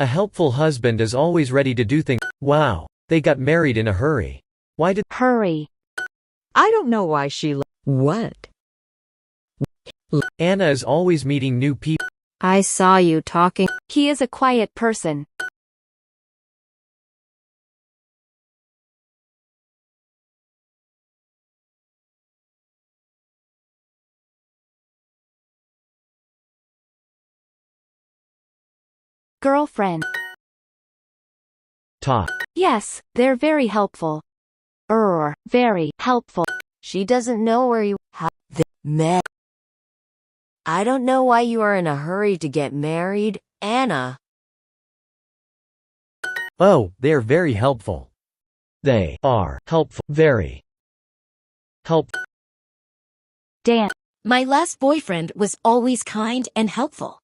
A helpful husband is always ready to do things. Wow. They got married in a hurry. Why did Hurry. I don't know why she What? Anna is always meeting new people. I saw you talking. He is a quiet person. Girlfriend. Talk. Yes, they're very helpful. Very helpful. She doesn't know where you met. I don't know why you are in a hurry to get married, Anna. Oh, they are very helpful. They are helpful. Very helpful. Dan. My last boyfriend was always kind and helpful.